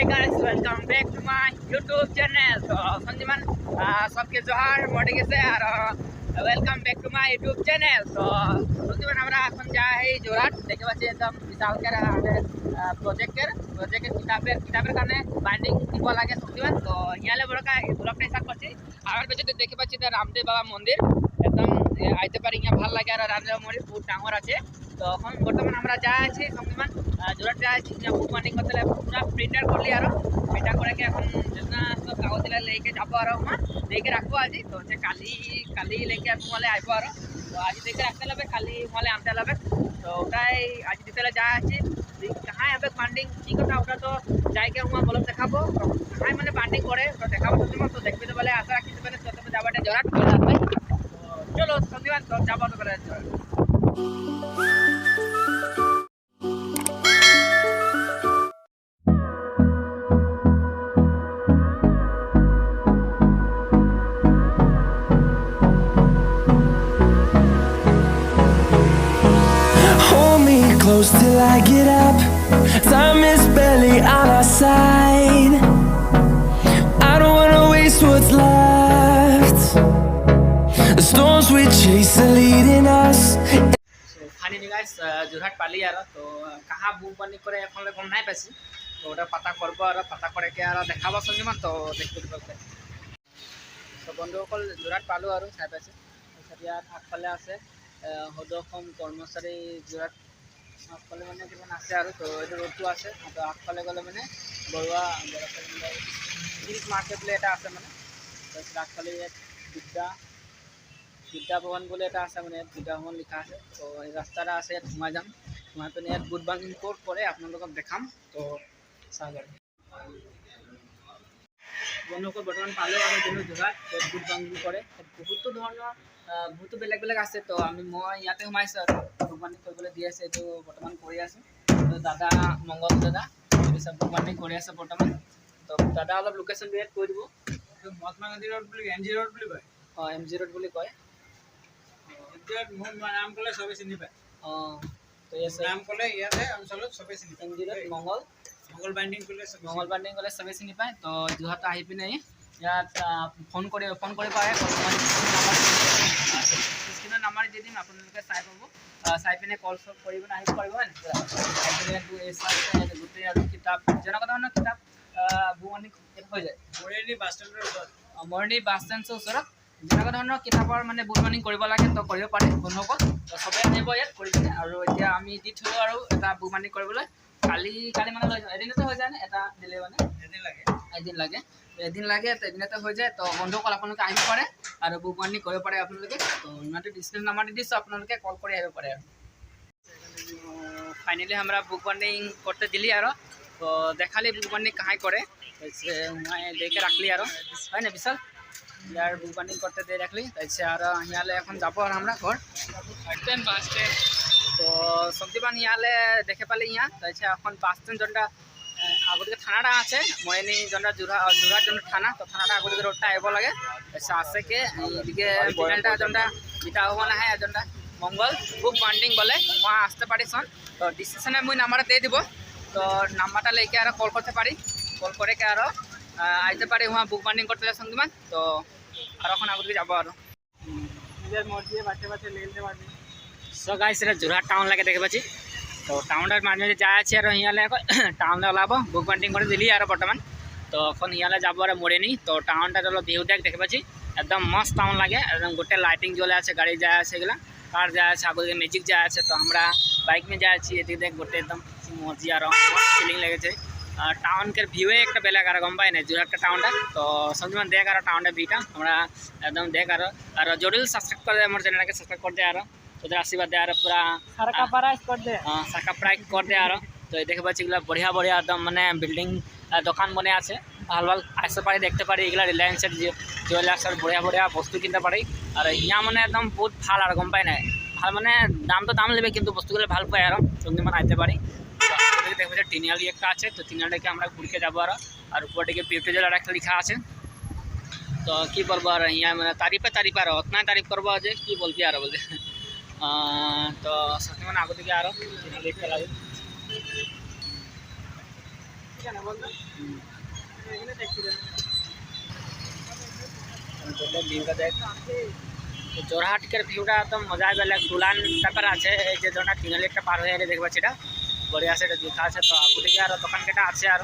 Hi guys, welcome back to my YouTube channel. So संजीवन सबके जोहार morning से और welcome back to my YouTube channel. So Sanjeevan हमरा এখন যায় জোরহাট দেখতে পাচ্ছি একদম বিশাল করে আমাদের প্রজেক্টের কিতাবের কারণে বাইন্ডিং দিব লাগে संजीवन. তো ইয়ালে বড়কা ব্লগটা স্টার্ট করছি. আমার পেছনে দেখতে পাচ্ছি রামদেব বাবা মন্দির একদম আইতে পারি ইয়া ভালো লাগে আর রামদেব মন্দির বহুত ডাঙর আছে. তো এখন বর্তমান আমরা যা আছি संजीवन জোরহাট যা আছি বুক বাইন্ডিং করতে পুরো প্রিন্টার করলি আর প্রিন্টার করে এখন যেটা সব কাগজ लेके যাবো আর लेके রাখবো আজি. তো হচ্ছে কালি लेके আসবো মলে আইবো আর তো আজি लेके রাখতে লাগবে কালি মলে আনতে লাগবে. তো ওটাই আজি দিতে যা আছি কাহাই হবে বান্ডিং কি কথা ওটা তো যাইকে হুয়া বলক দেখাবো কাহাই মানে বান্ডিং করে তো দেখাবো তোমার. তো দেখবে তো বলে আশা রাখি তুমি তো যাবাটা জোরহাট করে আসবে. তো চলো संजीवन তো যাবো তো করে close till I get up. Time is barely on our side. I don't wanna waste what's left. The storms we chase are leading us. So finally guys, Jorhat pali আর তো কাহা বুক বানি করে এখন গম নাই পাইছি. তো ওটা পাতা করব আর পাতা করে কে আর দেখাবো संजीवन. তো দেখতে পাবে তো বন্ধুসকল Jorhat পালো আর চাই পাইছে ইয়াত আগফালে আছে হদখম কৰ্মচাৰী Jorhat আগফালে মানে কিমান আছে আৰু তো এইটো ৰোডটো আছে. তো আগফালে গ'লে মানে বৰুৱা গ্ৰীক মাৰ্কেট বুলি এটা আছে মানে তাৰপিছত আগফালে ইয়াত বিদ্যা ভৱন বুলি এটা আছে মানে বিদ্যা ভৱন লিখা আছে. তো এই ৰাস্তাটা আছে ইয়াত সোমাই যাম সোমাই পিনে ইয়াত বুট বান্ডিং ক'ত কৰে আপোনালোকক দেখাম. তো চাওক বন্ধুসকল বৰ্তমান পালোঁ আৰু যোনটো Jorhat বুট বান্ডিং কৰে বহুতো ধৰণৰ বহুতো বেলেগ আছে. তো মই ইয়াতে সোমাইছোঁ আৰু বুক বান্ডিং কৰিবলৈ দি আছে এইটো বৰ্তমান কৰি আছোঁ. তো দাদা মংগল দাদা এইসব বুক বান্ডিং কৰি আছে বৰ্তমান. তো দাদা অলপ লোকেশ্যনটো ইয়াত কৈ দিব. মহাত্মা গান্ধী ৰোড বুলি এম জি ৰোড বুলি কয়. অঁ এম জি ৰোড বুলি কয়. মোৰ নাম ক'লে চবেই চিনি পায়. অঁ তো নাম ক'লে ইয়াতে অঞ্চলত চবেই চিনি পায়. এম জি ৰোড মংগল বাইণ্ডিং ক'লে চবেই চিনি পায়. তো যোৰহাট আহি পিনে ইয়াত ফোন কৰি পাৰে স্ক্ৰীনৰ নাম্বাৰ দি দিম আপোনালোকে চাই পাব চাই পিনে কল চল কৰিব আহিব পাৰিব হয় নাই গোটেই আৰু কিতাপ যেনেকুৱা ধৰণৰ কিতাপ বুক বান্ডিং হৈ যায়. মৰিয়নি বাছ ষ্টেণ্ডৰ ওচৰত মৰিয়নি বাছ ষ্টেণ্ডৰ ওচৰত যেনেকুৱা ধৰণৰ কিতাপৰ মানে বুক বান্ডিং কৰিব লাগে তো কৰিব পাৰে বন্ধুসকল. তো চবেই আহিব ইয়াত কৰি পিনে আৰু এতিয়া আমি দি থলোঁ আৰু এটা বুক বান্ডিং কৰিবলৈ কালি মানে লৈ যাওঁ এদিনতে হৈ যায় নে এটা দিলে মানে এদিন লাগে তো এদিনতে হৈ যায়. তো বন্ধুসকল আপোনালোকে আহিব পাৰে আৰু বুক বান্ডিং কৰিব পাৰে আপোনালোকে. তো ইমানটো ডিছকাউণ্ট নাম্বাৰ দি দিছোঁ আপোনালোকে কল কৰি আহিব পাৰে. আৰু ফাইনেলি আমরা বুক বান্ডিং করতে দিলি আর তো দেখালি বুক বান্ডিং কাহাই করে দেখে রাখলি আর হয় না বিশাল ইয়ার বুক বান্ডিং করতে দিয়ে রাখলি তাইছে আর ইয়ালে এখন যাবো আর আমরা ঘর বাস স্ট্যান্ড. তো संजीवन ইয়ালে দেখে পালি ইয়া তাইছে এখন বাস স্ট্যান্ড যেটা আগতে থানাটা আছে মৰিয়নি যেটা যোৰহাট যেটা থানা তো থানাটা আগতে রোডটা আহিব লাগে তাইছে আছে কে এদিকে চ্যানেলটা যেটা বিতা হওয়া না হয় যেটা মংগল বুক বান্ডিং বলে ওয়া আসতে পারিছন. তো ডিসক্রিপশনে মুই নাম্বারটা দিয়ে দিব. তো নাম্বারটা লেকে আর কল করতে পারি কল করে কে আর আইতে পারি ওয়া বুক বান্ডিং করতে संजीवन. তো আর এখন আগে যাব আর নিজের মর্জি বাচ্চা লেলতে পারবি. সো গাইস এটা যোরহাট টাউন লাগে দেখে পাচ্ছি. তো টাউনটার মাঝে যা আছে আর ইয়ালে টাউনে ওলাবো বুক বান্ডিং করে দিলি আর বর্তমান. তো এখন ইয়ালে যাবো আর মরিয়নি. তো টাউনটা হলো ভিউ দেখে পাচ্ছি একদম মস্ত টাউন লাগে একদম গোটে লাইটিং জ্বলে আছে গাড়ি যা আছে এগুলা कार जा आगे मैजिक जा तो हमारा बाइक में जा देख गोटे एकदम मजी और फिलिंग लगे टाउन के ভিউ एक बेलग और गम पाए ना जोरहाट का टाउन तो संजीवन देख और टाउन भीटा हमारा एकदम देख और जरूर सब्सक्राइब कर दे हमारे चैनल के सब्सक्राइब कर दे और তোদের आशीर्वाद दे और पूरा सरका कर दे कर दे और तो देखे पाচ্ছি बढ़िया बढ़िया एकदम मैंने बिल्डिंग দোকান बने আছে ভাল ভাল আসতে পারি দেখতে পারি এগুলা রিলায়েন্সের জুয়েলার্সের बढ़िया बढ़िया বস্তু কিনতে পারি আর ইয়া মানে একদম বহুত ভাল আর গম পাই না ভাল মানে দাম তো দাম নেবে কিন্তু বস্তুগুলো ভাল পাই আর संजीवन আইতে পারি. দেখবে যে টিনিয়ালি একটা আছে তো টিনিয়ালিকে আমরা ঘুরকে যাবো আর উপর দিকে পিউটি জেলার একটা লেখা আছে. তো কি বলবো আর ইয়া মানে তারিফে আর অতনা তারিফ করবো যে কি বলবি আর বলতে. তো संजीवन আগে দিকে আরো টিনিয়ালি লাগে ভিউটা দেখ জোরহাটের ভিউটা একদম মজাই বেলেগ টুলান ব্যাপার আছে এই যে ধরনের তিনালি একটা পার হয়ে গেলে দেখবা সেটা বড়িয়া সেটা দেখা আছে তো আগুটিকে আর দোকান কেটা আছে আর